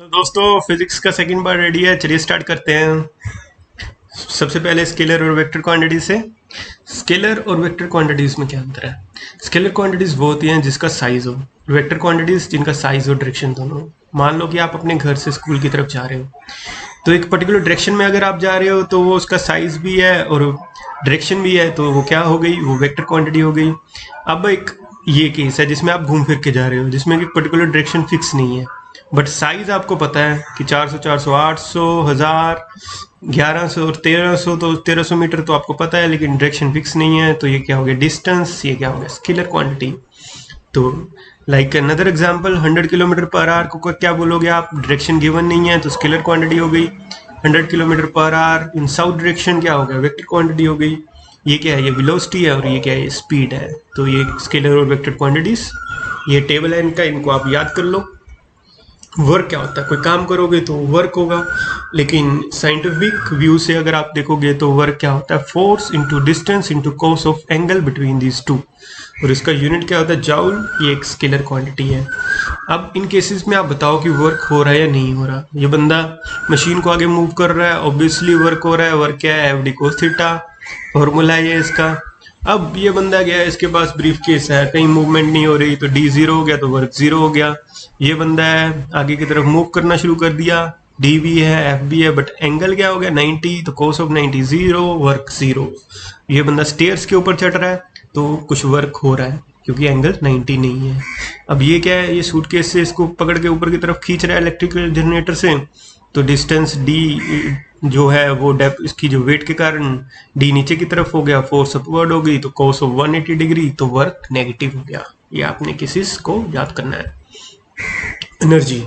तो दोस्तों फिजिक्स का सेकंड पार्ट रेडी है। चलिए स्टार्ट करते हैं। सबसे पहले स्केलर और वेक्टर क्वांटिटी से। स्केलर और वेक्टर क्वांटिटीज में क्या अंतर है? स्केलर क्वांटिटीज वो होती हैं जिसका साइज हो, वेक्टर क्वांटिटीज जिनका साइज और डायरेक्शन दोनों हो। मान लो कि आप अपने घर से स्कूल की तरफ जा रहे हो, तो एक पर्टिकुलर डायरेक्शन में अगर आप जा रहे हो तो वो उसका साइज भी है और डायरेक्शन भी है, तो वो क्या हो गई, वो वेक्टर क्वांटिटी हो गई। अब एक ये केस है जिसमें आप घूम फिर के जा रहे हो, जिसमें एक पर्टिकुलर डायरेक्शन फिक्स नहीं है, बट साइज आपको पता है कि 400 400 800 1000 1100 और 1300, तो 1300 मीटर तो आपको पता है, लेकिन डायरेक्शन फिक्स नहीं है, तो ये क्या हो गया, डिस्टेंस। ये क्या हो गया, स्केलर क्वांटिटी। तो like another example, 100 kilometre per hour को क्या बोलोगे आप, डायरेक्शन गिवन नहीं है तो स्केलर क्वांटिटी हो गई। 100 किलोमीटर पर आवर इन साउथ डायरेक्शन क्या हो गया, वेक्टर क्वांटिटी हो गई। ये क्या है, ये वेलोसिटी है, और ये क्या है, स्पीड है। तो ये स्केलर और वेक्टर क्वांटिटीज, ये टेबल है इनका, इनको आप याद कर लो। वर्क क्या होता है, कोई काम करोगे तो वर्क होगा, लेकिन साइंटिफिक व्यू से अगर आप देखोगे तो वर्क क्या होता है, force into distance into cos of angle between these two, और इसका यूनिट क्या होता है, जाउल। ये एक स्केलर क्वांटिटी है। अब इन केसेस में आप बताओ कि वर्क हो रहा है या नहीं हो रहा। ये बंदा मशीन को आगे मूव कर रहा है, ऑब्वियसली वर्क हो रहा है। वर्क क्या है, F d cos theta, formula है इसका। अब ये बंदा गया है, इसके पास ब्रीफ केस है, कहीं मूवमेंट नहीं हो रही, तो डी जीरो हो गया, तो वर्क जीरो हो गया। ये बंदा है, आगे की तरफ मूव करना शुरू कर दिया, डी भी है, एफ भी है, बट एंगल क्या हो गया 90, तो cos of 90 zero, work zero. ये बंदा स्टेयर्स के ऊपर चढ़ रहा है, तो कुछ वर्क हो रहा है क्योंकि एंगल 90 नहीं है। अब ये क्या है, ये सूटकेस से इसको पकड़ के ऊपर की तरफ खींच रहा है इलेक्ट्रिकल जनरेटर से, तो डिस्टेंस डी जो है वो डेप इसकी जो वेट के कारण डी नीचे की तरफ हो गया, फोर्स अपवर्ड हो गई, तो कोस ऑफ 180 डिग्री, तो वर्क नेगेटिव हो गया। ये आपने किसी को याद करना है। एनर्जी,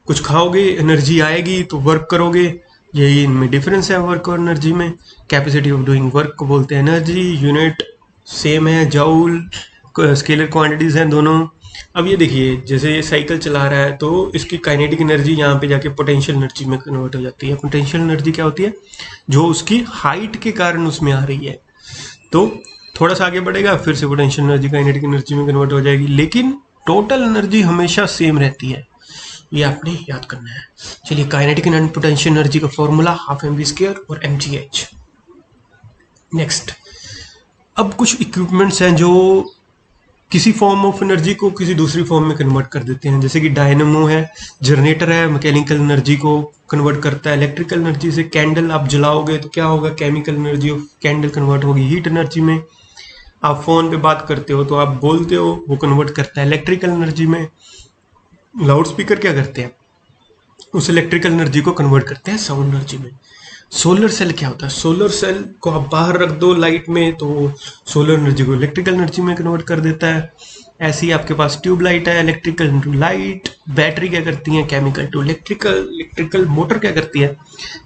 कुछ खाओगे एनर्जी आएगी, तो वर्क करोगे, यही इनमें डिफरेंस है वर्क और एनर्जी में। कैपेसिटी ऑफ डूइंग वर्क को बोलते हैं एनर्जी, यूनिट सेम है, जूल। स्केलर क्वांटिटीज हैं दोनों। अब ये देखिए, जैसे ये साइकिल चला रहा है तो इसकी काइनेटिक एनर्जी यहाँ पे जाके पोटेंशियल एनर्जी में कन्वर्ट हो जाती है। पोटेंशियल एनर्जी क्या होती है, जो उसकी हाइट के कारण उसमें आ रही है, तो थोड़ा सा आगे बढ़ेगा फिर से पोटेंशियल एनर्जी काइनेटिक एनर्जी में कन्वर्ट हो जाएगी, लेकिन टोटल एनर्जी हमेशा सेम रहती है। ये आपने याद करना है। चलिए, काइनेटिक एंड पोटेंशियल एनर्जी का formula half M V square और एम जी एच। नेक्स्ट, अब कुछ इक्विपमेंट्स हैं जो किसी फॉर्म ऑफ एनर्जी को किसी दूसरी फॉर्म में कन्वर्ट कर देते हैं, जैसे कि डायनेमो है, जनरेटर है, मैकेनिकल एनर्जी को कन्वर्ट करता है। इलेक्ट्रिकल एनर्जी से कैंडल आप जलाओगे तो क्या होगा, chemical energy of candle convert होगी हीट एनर्जी में। आप फोन पे बात करते हो तो आप बोलते हो, वो कन्वर्ट करता है इलेक्ट्रिकल एनर्जी में। लाउड स्पीकर क्या करते हैं, उस इलेक्ट्रिकल एनर्जी को कन्वर्ट करते हैं साउंड एनर्जी में। सोलर सेल क्या होता है, सोलर सेल को आप बाहर रख दो लाइट में तो सोलर एनर्जी को इलेक्ट्रिकल एनर्जी में कन्वर्ट कर देता है। ऐसे ही आपके पास ट्यूब लाइट है, इलेक्ट्रिकल टू लाइट। बैटरी क्या करती है, chemical to electrical. Electrical motor क्या करती है,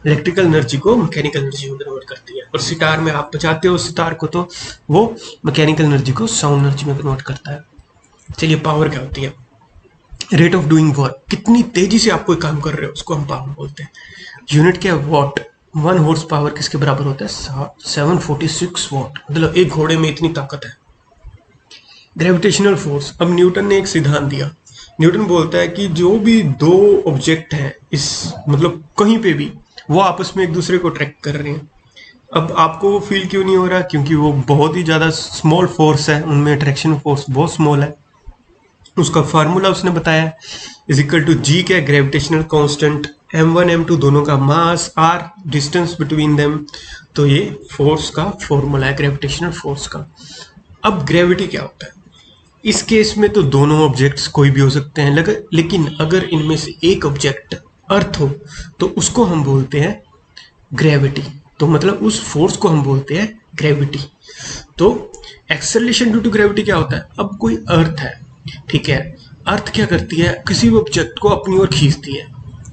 इलेक्ट्रिकल एनर्जी को मैकेनिकल एनर्जी में कन्वर्ट करती है। और सितार में आप बजाते हो सितार को, तो वो मैकेनिकल एनर्जी को साउंड एनर्जी में कन्वर्ट करता है। चलिए, पावर क्या होती है, रेट ऑफ डूइंग वर्क, कितनी तेजी से आप कोई काम कर रहे हो उसको हम पावर बोलते हैं। यूनिट क्या है, वॉट। 1 हॉर्स पावर किसके बराबर होता है, 746 वॉट, मतलब एक घोड़े में इतनी ताकत है। ग्रेविटेशनल फोर्स, अब न्यूटन ने एक सिद्धांत दिया। न्यूटन बोलता है कि जो भी दो ऑब्जेक्ट हैं इस मतलब कहीं पे भी, वो आपस में एक दूसरे को ट्रैक कर रहे हैं। अब आपको वो फील क्यों नहीं हो रहा, क्योंकि वो बहुत ही ज्यादा स्मॉल फोर्स है, उनमें अट्रैक्शन फोर्स बहुत स्मॉल है। उसका फार्मूला उसने बताया, इज इक्वल टू जी क्या, ग्रेविटेशनल कांस्टेंट, m1 m2 दोनों का मास, r डिस्टेंस बिटवीन देम, तो ये फोर्स का फॉर्मूला है, ग्रेविटेशनल फोर्स का। अब ग्रेविटी क्या होता है, इस केस में तो दोनों ऑब्जेक्ट्स कोई भी हो सकते हैं, लेकिन अगर इनमें से एक ऑब्जेक्ट अर्थ हो तो उसको हम बोलते हैं ग्रेविटी, तो मतलब उस फोर्स को हम बोलते हैं ग्रेविटी। तो एक्सेलरेशन ड्यू टू ग्रेविटी क्या होता है, अब कोई अर्थ है, ठीक है, अर्थ क्या करती है, किसी भी ऑब्जेक्ट को अपनी ओर खींचती है,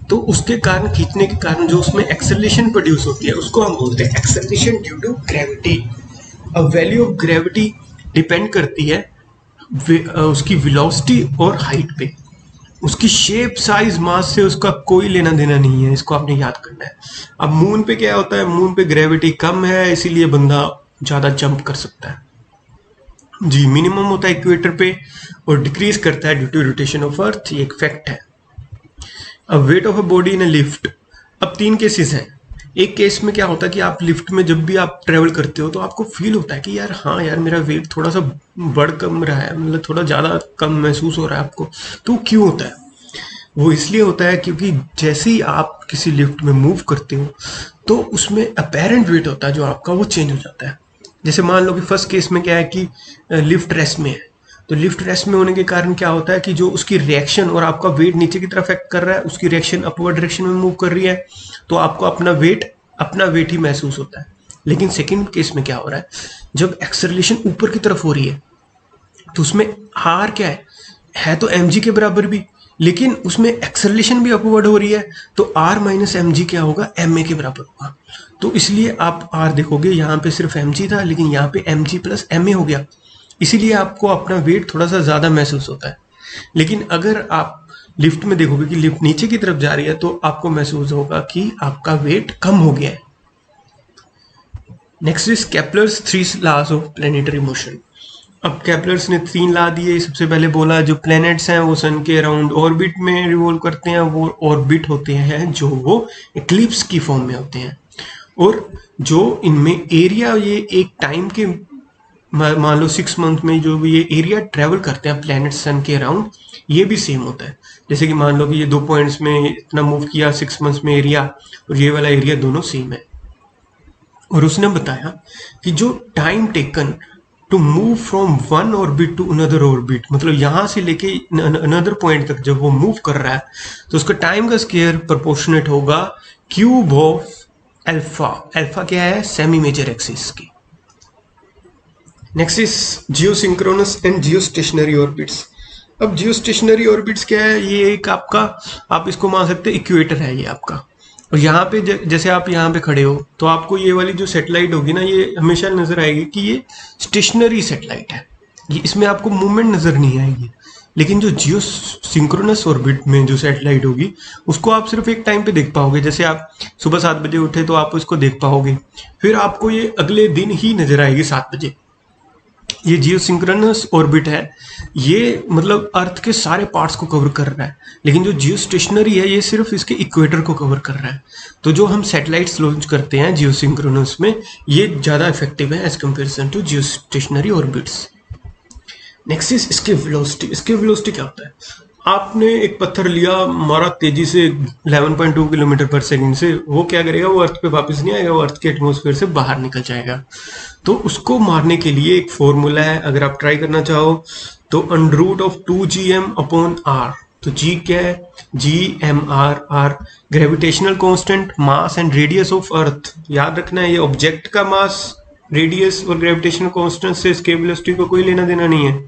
तो उसके कारण, खींचने के कारण जो उसमें एक्सेलरेशन प्रोड्यूस होती है उसको हम बोलते हैं एक्सेलरेशन ड्यू टू ग्रेविटी। अब वैल्यू ऑफ ग्रेविटी डिपेंड करती है उसकी वेलोसिटी और हाइट पे। उसकी शेप, साइज, मास से उसका कोई लेना देना नहीं है, इसको आपने याद करना है। अब मून पे क्या होता है, मून पे ग्रेविटी कम है, इसीलिए बंदा ज्यादा जंप कर सकता है जी। मिनिमम होता है इक्वेटर पे और डिक्रीज करता है due to rotation of earth, ये एक फैक्ट है। अब weight of a body in a lift, अब तीन केसेस हैं। एक केस में क्या होता है कि आप लिफ्ट में जब भी आप ट्रेवल करते हो तो आपको फील होता है कि यार हाँ यार मेरा वेट थोड़ा सा बढ़ कम रहा है, मतलब थोड़ा ज़्यादा कम महसूस हो रहा है आपको। तो क्यों होता है? वो इसलिए होता है क्योंकि जैसे ही आप किसी लिफ्ट में मूव करते हो तो उसमें अपेरेंट वेट होता है जो आपका, वो चेंज हो जाता है। जैसे मान लो कि फर्स्ट केस में क्या है कि लिफ्ट रेस्ट में है, तो लिफ्ट रेस्ट में होने के कारण क्या होता है कि जो उसकी रिएक्शन और आपका वेट नीचे की तरफ एक्ट कर रहा है, उसकी रिएक्शन अपवर्ड डायरेक्शन में मूव कर रही है, तो आपको अपना वेट ही महसूस होता है। लेकिन सेकंड केस में क्या हो रहा है, जब एक्सेलरेशन ऊपर की तरफ हो रही है तो उसमें आर क्या है तो एम के बराबर भी, लेकिन उसमें एक्सेलरेशन भी अपवर्ड हो रही है, तो आर माइनस एम क्या होगा, एम ए के बराबर होगा। तो इसलिए आप आर देखोगे यहाँ पे सिर्फ एम था, लेकिन यहाँ पे M G plus M A हो गया, इसीलिए आपको अपना वेट थोड़ा सा ज़्यादा महसूस होता है। लेकिन अगर आप लिफ्ट में देखोगे कि लिफ्ट नीचे की तरफ जा रही है तो आपको महसूस होगा कि आपका वेट कम हो गया है। Next is Kepler's 3 laws of planetary motion. अब केपलर्स ने 3 लॉ दिए। सबसे पहले बोला जो प्लैनेट्स हैं वो सन के अराउंड ऑर्बिट में रिवॉल्व करते हैं, वो ऑर्बिट होते हैं जो वो इक्लिप्स की फॉर्म में होते हैं, और जो इनमें एरिया ये एक टाइम के मान लो 6 मंथ में जो भी ये एरिया ट्रेवल करते हैं प्लैनेट सन के अराउंड, ये भी सेम होता है। जैसे कि मान लो कि ये 2 पॉइंट्स में इतना मूव किया 6 मंथ्स में एरिया, और ये वाला एरिया दोनों सेम है। और उसने बताया कि जो time taken to move from one orbit to another orbit, मतलब यहां से लेके अनदर पॉइंट तक जब वो मूव कर रहा है तो उसका टाइम का स्केयर प्रोपोर्शनेट होगा क्यूब ऑफ अल्फा। अल्फा क्या है, सेमी मेजर एक्सिस की। Next is geosynchronous and geostationary orbits. अब जियोस्टेशनरी ऑर्बिट्स क्या है, ये एक आपका, आप इसको मान सकते हैं इक्वेटर है ये आपका, और यहाँ पे जैसे आप यहाँ पे खड़े हो तो आपको ये वाली जो सैटेलाइट होगी ना, ये हमेशा नजर आएगी कि ये स्टेशनरी सैटेलाइट है, ये इसमें आपको मूवमेंट नजर नहीं आएगी। लेकिन जो जियो सिंक्रोनस ऑर्बिट में जो सैटेलाइट होगी उसको आप सिर्फ एक टाइम पे देख पाओगे। जैसे आप सुबह 7 बजे उठे तो आप उसको देख पाओगे, फिर आपको ये अगले दिन ही नजर आएगी 7 बजे। ये जियोसिंक्रोनस ऑर्बिट है, ये मतलब अर्थ के सारे पार्ट्स को कवर कर रहा है, लेकिन जो जियो स्टेशनरी है ये सिर्फ इसके इक्वेटर को कवर कर रहा है। तो जो हम सैटेलाइट्स लॉन्च करते हैं जियोसिंक्रोनस में, ये ज़्यादा इफेक्टिव है as comparison to geostationary orbits. Next is escape velocity. Escape velocity क्या होता है, आपने एक पत्थर लिया, मारा तेजी से 11.2 किलोमीटर पर सेकंड से, वो क्या करेगा, वो अर्थ पे वापस नहीं आएगा, वो अर्थ के एटमॉस्फेयर से बाहर निकल जाएगा। तो उसको मारने के लिए एक फॉर्मूला है, अगर आप ट्राई करना चाहो तो under root of 2gm upon R. तो जी क्या है, GMR, are gravitational constant, mass and radius of earth. याद रखना है ये ऑब्जेक्ट का मास, रेडियस और ग्रेविटेशनल कांस्टेंट से एस्केप वेलोसिटी को कोई लेना देना नहीं है,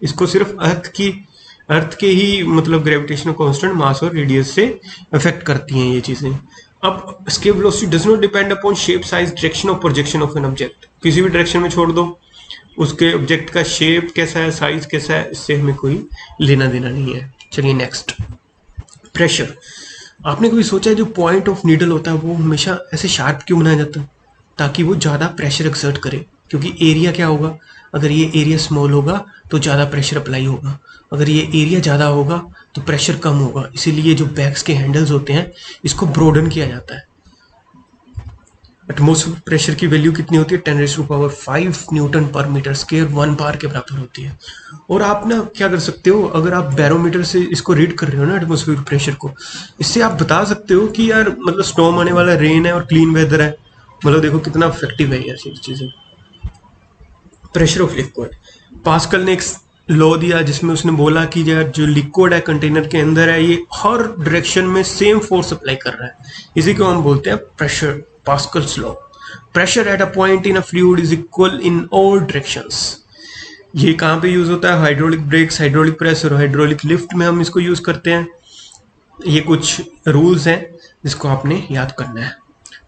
इसको सिर्फ अर्थ के ही मतलब ग्रेविटेशनल कांस्टेंट, मास और रेडियस से अफेक्ट करती हैं ये चीजें। अब escape velocity does not depend upon shape, size, direction और प्रोजेक्शन ऑफ एन ऑब्जेक्ट। किसी भी डायरेक्शन में छोड़ दो, उसके ऑब्जेक्ट का शेप कैसा है, साइज कैसा है, इससे हमें कोई लेना देना नहीं है। चलिए नेक्स्ट, प्रेशर। आपने कभी सोचा है जो पॉइंट ऑफ नीडल होता है वो हमेशा ऐसे शार्प क्यों बनाया जाता है, ताकि वो ज़्यादा प्रेशर एक्सर्ट करे। क्योंकि एरिया क्या होगा, अगर ये एरिया स्मॉल होगा तो ज़्यादा प्रेशर अप्लाई होगा, अगर ये एरिया ज़्यादा होगा तो प्रेशर कम होगा। इसीलिए जो बैग्स के हैंडल्स होते हैं इसको ब्रोडन किया जाता है। एटमॉस्फेरिक प्रेशर की वैल्यू कितनी होती है, 10⁵ न्यूटन पर मीटर स्क्वायर, 1 बार के बराबर होती है। और आप ना क्या कर सकते हो, अगर आप बैरोमीटर से इसको रीड कर रहे हो ना एटमॉस्फेरिक प्रेशर को, इससे आप बता सकते हो कि यार मतलब स्टॉर्म आने वाला, रेन है और क्लीन वेदर है। मतलब देखो कितना इफेक्टिव है यार चीजें। प्रेशर ऑफ लिक्विड, पास्कल ने एक लॉ दिया जिसमें उसने बोला कि यार जो लिक्विड है कंटेनर के अंदर है, ये हर डायरेक्शन में सेम फोर्स अप्लाई कर रहा है। इसी को हम बोलते हैं pressure, Pascal's law. Pressure at a point in a fluid is equal in all directions. ये कहाँ पे यूज होता है, हाइड्रोलिक ब्रेक्स, हाइड्रोलिक प्रेस और हाइड्रोलिक लिफ्ट में हम इसको यूज करते हैं। ये कुछ रूल्स हैं जिसको आपने याद करना है।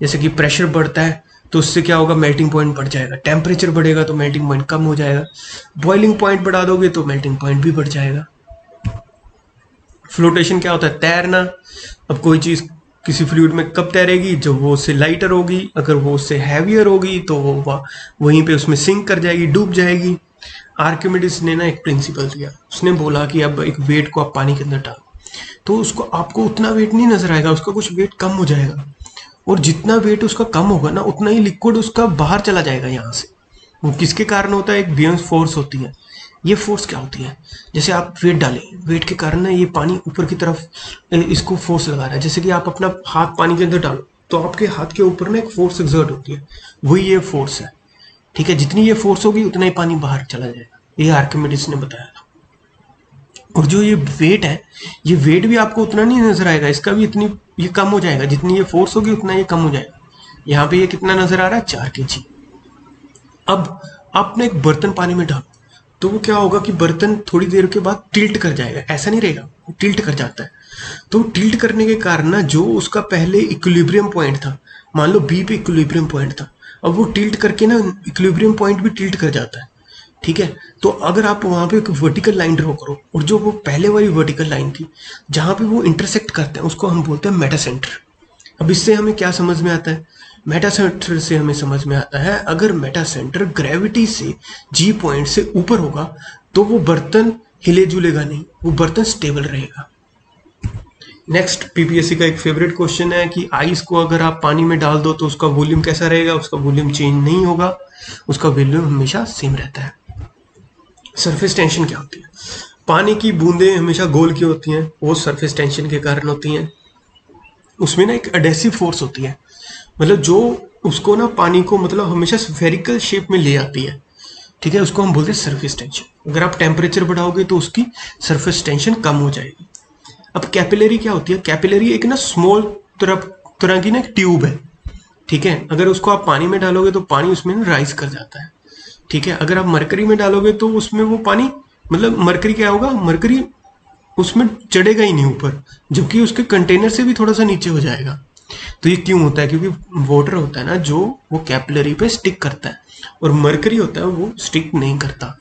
जैसे कि प्रेशर बढ़ता है तो उससे क्या होगा, मेल्टिंग पॉइंट बढ़ जाएगा, टेम्परेचर बढ़ेगा तो मेल्टिंग पॉइंट कम हो जाएगा, बॉइलिंग पॉइंट बढ़ा दोगे तो मेल्टिंग पॉइंट भी बढ़ जाएगा। फ्लोटेशन क्या होता है, तैरना। अब कोई चीज किसी फ्लूइड में कब तैरेगी, जब वो उससे लाइटर होगी, अगर वो उससे हैवियर होगी तो वो वहीं पे उसमें सिंक कर जाएगी, डूब जाएगी। आर्किमिडीज ने ना एक प्रिंसिपल दिया, उसने बोला कि अब एक वेट को आप पानी के अंदर डालो, तो उसको आपको उतना वेट नहीं नजर आएगा, उसका कुछ वेट कम हो जाएगा, और जितना वेट उसका कम होगा ना उतना ही लिक्विड उसका बाहर चला जाएगा यहाँ से। वो किसके कारण होता है? एक बियॉन्ड फोर्स होती है। ये फोर्स क्या होती है? जैसे आप वेट डालें, वेट के कारण ना ये पानी ऊपर की तरफ इसको फोर्स लगा रहा है। जैसे कि आप अपना हाथ पानी के अंदर डालो तो आपके हाथ के ऊपर ना एक फोर्स एक्सर्ट होती है, वही ये फोर्स है। ठीक है, जितनी ये फोर्स होगी उतना ही पानी बाहर चला जाएगा, ये आर्किमिडीज ने बताया था। और जो ये वेट है, ये वेट भी आपको उतना नहीं नजर आएगा, इसका भी इतनी ये कम हो जाएगा, जितनी ये फोर्स होगी उतना ये कम हो जाएगा। यहाँ पे ये कितना नजर आ रहा है? 4 kg। अब आपने एक बर्तन पानी में डालो तो वो क्या होगा कि बर्तन थोड़ी देर के बाद टिल्ट कर जाएगा, ऐसा नहीं रहेगा, वो टिल्ट कर जाता है। तो टिल्ट करने के कारण ना जो उसका पहले इक्विलिब्रियम पॉइंट था, मान लो बी पे इक्विलिब्रियम पॉइंट था, अब वो टिल्ट करके ना इक्विलिब्रियम पॉइंट भी टिल्ट कर जाता है। ठीक है, तो अगर आप वहां पे एक वर्टिकल लाइन ड्रॉ करो और जो वो पहले वाली वर्टिकल लाइन थी जहां पे वो इंटरसेक्ट करते हैं उसको हम बोलते हैं मेटा सेंटर। अब इससे हमें क्या समझ में आता है? मेटा सेंटर से हमें समझ में आता है अगर मेटा सेंटर ग्रेविटी से जी पॉइंट से ऊपर होगा तो वो बर्तन हिले जुलेगा नहीं, वो बर्तन स्टेबल रहेगा। नेक्स्ट पीपीएससी का एक फेवरेट क्वेश्चन है कि आइस को अगर आप पानी में डाल दो तो उसका वॉल्यूम कैसा रहेगा? उसका वॉल्यूम चेंज नहीं होगा, उसका वॉल्यूम हमेशा सेम रहता है। सरफेस टेंशन क्या होती है? पानी की बूंदें हमेशा गोल की होती हैं, वो सरफेस टेंशन के कारण होती हैं। उसमें ना एक एडेसिव फोर्स होती है, मतलब जो उसको ना पानी को मतलब हमेशा स्फेरिकल शेप में ले आती है। ठीक है, उसको हम बोलते हैं सरफेस टेंशन। अगर आप टेम्परेचर बढ़ाओगे तो उसकी सरफेस टेंशन कम हो जाएगी। अब कैपिलरी क्या होती है? कैपिलरी एक ना स्मॉल तरह की ना एक ट्यूब है। ठीक है, अगर उसको आप पानी में डालोगे तो पानी उसमें राइज कर जाता है। ठीक है, अगर आप मरकरी में डालोगे तो उसमें वो पानी मतलब मरकरी क्या होगा? मरकरी उसमें चढ़ेगा ही नहीं ऊपर, जबकि उसके कंटेनर से भी थोड़ा सा नीचे हो जाएगा। तो ये क्यों होता है? क्योंकि वाटर होता है ना जो वो कैपिलरी पे स्टिक करता है, और मरकरी होता है वो स्टिक नहीं करता।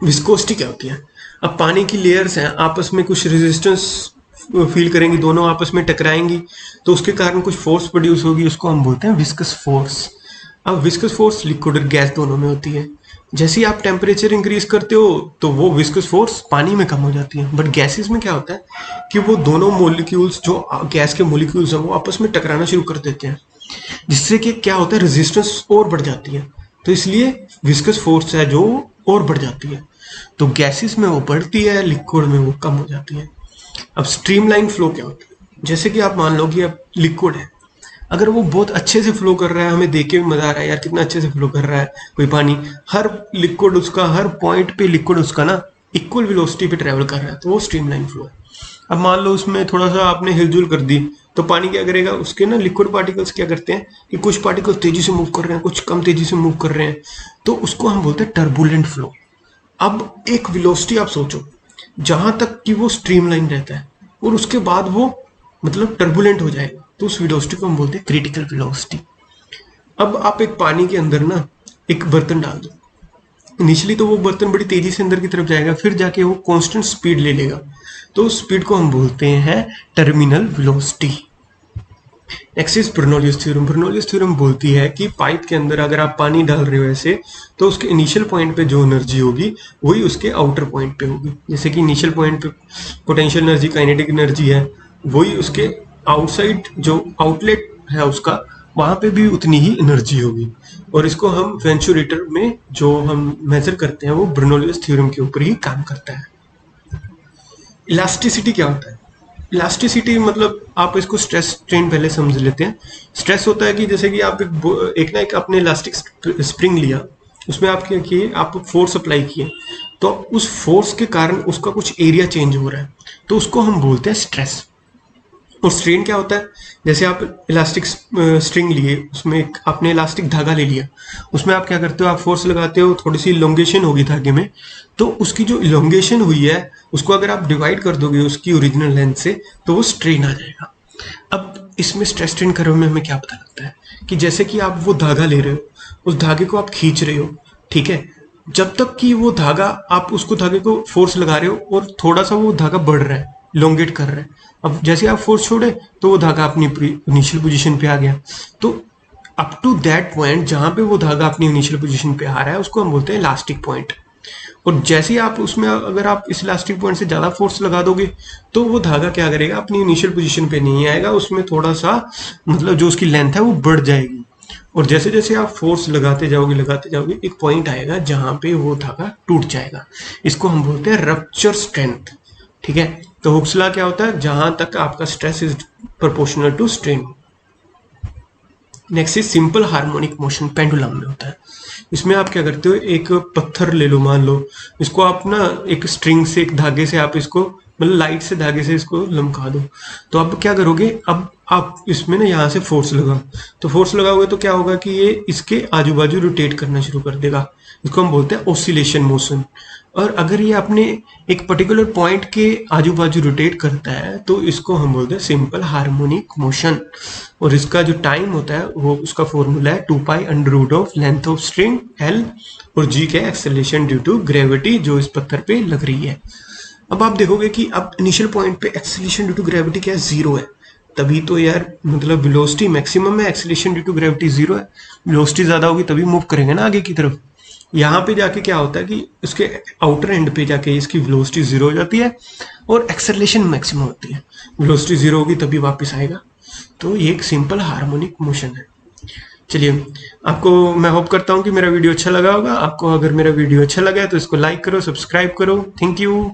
विस्कोसिटी क्या होती है? अब पानी की लेयर्स हैं, आपस में कुछ रेजिस्टेंस फील करेंगी, दोनों आपस में टकराएंगी तो उसके कारण कुछ फोर्स प्रोड्यूस होगी, उसको हम बोलते हैं विस्कस फोर्स। अब विस्कस फोर्स लिक्विड और गैस दोनों में होती है। जैसे ही आप टेम्परेचर इंक्रीज करते हो तो वो विस्कस फोर्स पानी में कम हो जाती है, बट गैसेस में क्या होता है कि वो दोनों मोलिक्यूल्स जो गैस के मोलिक्यूल्स हैं वो आपस में टकराना शुरू कर देते हैं, जिससे कि क्या होता है रेजिस्टेंस और बढ़ जाती है। तो इसलिए विस्कस फोर्स है जो और बढ़ जाती है। तो गैसेस में वो बढ़ती है, लिक्विड में वो कम हो जाती है। अब स्ट्रीमलाइन फ्लो क्या होता है? जैसे कि आप मान लो कि अब लिक्विड है, अगर वो बहुत अच्छे से फ्लो कर रहा है, हमें देख के भी मजा आ रहा है यार कितना अच्छे से फ्लो कर रहा है कोई पानी, हर लिक्विड उसका हर पॉइंट पे लिक्विड उसका ना इक्वल वेलोसिटी पे ट्रेवल कर रहा है, तो वो स्ट्रीमलाइन फ्लो है। अब मान लो उसमें थोड़ा सा आपने हिलजुल कर दी तो पानी क्या करेगा? उसके ना लिक्विड पार्टिकल्स क्या करते हैं कि कुछ पार्टिकल तेजी से मूव कर रहे हैं, कुछ कम तेजी से मूव कर रहे हैं, तो उसको हम बोलते हैं टर्बुलेंट फ्लो। अब एक वेलोसिटी आप सोचो जहां तक कि वो स्ट्रीमलाइन रहता है और उसके बाद वो मतलब टर्बुलेंट हो जाएगा, तो उस वेलोसिटी को हम बोलते हैं क्रिटिकल वेलोसिटी। अब आप एक पानी के अंदर ना एक बर्तन डाल दो, इनिशियली तो वो बर्तन बड़ी तेजी से अंदर की तरफ जाएगा, फिर जाके वो कांस्टेंट स्पीड ले लेगा, तो उस स्पीड को हम बोलते हैं terminal velocity. Next is Bernoulli's theorem. Bernoulli's theorem बोलती है कि पाइप के अंदर अगर आप पानी डाल रहे हो ऐसे, तो उसके इनिशियल पॉइंट पे जो एनर्जी होगी वही उसके आउटर पॉइंट पे होगी। जैसे कि इनिशियल पॉइंट पे पोटेंशियल एनर्जी काइनेटिक एनर्जी है, वही उसके आउटसाइड जो आउटलेट है उसका वहां पे भी उतनी ही एनर्जी होगी। और इसको हम वेंचुरेटर में जो हम मेजर करते हैं वो बर्नौलियस थ्योरम के ऊपर ही काम करता है। इलास्टिसिटी क्या होता है? इलास्टिसिटी मतलब आप इसको स्ट्रेस स्ट्रेन पहले समझ लेते हैं। स्ट्रेस होता है कि जैसे कि आप एक आपने इलास्टिक स्प्रिंग लिया, उसमें आप क्या किए, आप फोर्स अप्लाई किए, तो उस फोर्स के कारण उसका कुछ एरिया चेंज हो रहा है, तो उसको हम बोलते हैं स्ट्रेस। और स्ट्रेन क्या होता है? जैसे आप इलास्टिक स्ट्रिंग लिए, उसमें एक आपने इलास्टिक धागा ले लिया, उसमें आप क्या करते हो, आप फोर्स लगाते हो, थोड़ी सी इलोंगेशन होगी धागे में, तो उसकी जो इलोंगेशन हुई है उसको अगर आप डिवाइड कर दोगे उसकी ओरिजिनल लेंथ से तो वो स्ट्रेन आ जाएगा। अब इसमें स्ट्रेस स्ट्रेन कर्व में हमें क्या पता लगता है कि जैसे कि आप वो धागा ले रहे हो, उस धागे को आप खींच रहे हो, ठीक है, जब तक कि वो धागा आप उसको धागे को फोर्स लगा रहे हो और थोड़ा सा वो धागा बढ़ रहा है, इलोंगेट कर रहा है, अब जैसे आप फोर्स छोड़े तो वो धागा अपनी इनिशियल पोजीशन पे आ गया। तो अप टू दैट पॉइंट जहां पे वो धागा अपनी इनिशियल पोजीशन पे आ रहा है उसको हम बोलते हैं इलास्टिक पॉइंट। और जैसे ही आप उसमें अगर आप इस इलास्टिक पॉइंट से ज़्यादा फोर्स लगा दोगे तो वो धागा क्या करेगा, अपनी इनिशियल पोजीशन पे नहीं आएगा, उसमें थोड़ा सा मतलब जो उसकी लेंथ है वो बढ़ जाएगी। और जैसे जैसे आप फोर्स लगाते जाओगे एक पॉइंट आएगा जहां पे वो धागा टूट जाएगा। इसको हम बोलते हैं रप्चर स्ट्रेंथ। ठीक है, तो हुक्स लॉ क्या होता है, जहां तक आपका stress is proportional to strain. Next is simple harmonic motion, pendulum में होता है। इसमें आप क्या करते हो, एक पत्थर ले लो, मान लो इसको आप ना एक स्ट्रिंग से, एक धागे से आप इसको मतलब लाइट से धागे से इसको लमका दो। तो अब क्या करोगे, अब आप इसमें ना यहाँ से फोर्स लगाओ, तो फोर्स लगाओगे तो क्या होगा कि ये इसके आजू बाजू रोटेट करना शुरू कर देगा। इसको हम बोलते हैं ऑसिलेशन मोशन। और अगर ये अपने एक पर्टिकुलर पॉइंट के आजू बाजू रोटेट करता है तो इसको हम बोलते हैं सिंपल हार्मोनिक मोशन। और इसका जो टाइम होता है वो उसका फॉर्मूला है 2 pi under root of length of string L और जी के एक्सेलरेशन ड्यू टू ग्रेविटी जो इस पत्थर पे लग रही है। अब आप देखोगे कि अब इनिशियल पॉइंट पे एक्सेलरेशन ड्यू टू ग्रेविटी क्या है, 0 है। तभी तो यार मतलब वेलोसिटी मैक्सिमम है, एक्सेलरेशन ड्यू टू ग्रेविटी 0 है। वेलोसिटी ज्यादा होगी तभी मूव करेंगे ना आगे की तरफ। यहाँ पे जाके क्या होता है कि उसके आउटर एंड पे जाके इसकी वेलोसिटी 0 हो जाती है और एक्सेलरेशन मैक्सिमम होती है। वेलोसिटी 0 होगी तभी वापस आएगा। तो ये एक सिंपल हार्मोनिक मोशन है। चलिए, आपको मैं होप करता हूँ कि मेरा वीडियो अच्छा लगा होगा। आपको अगर मेरा वीडियो अच्छा लगा है तो इसको लाइक करो, सब्सक्राइब करो। Thank you.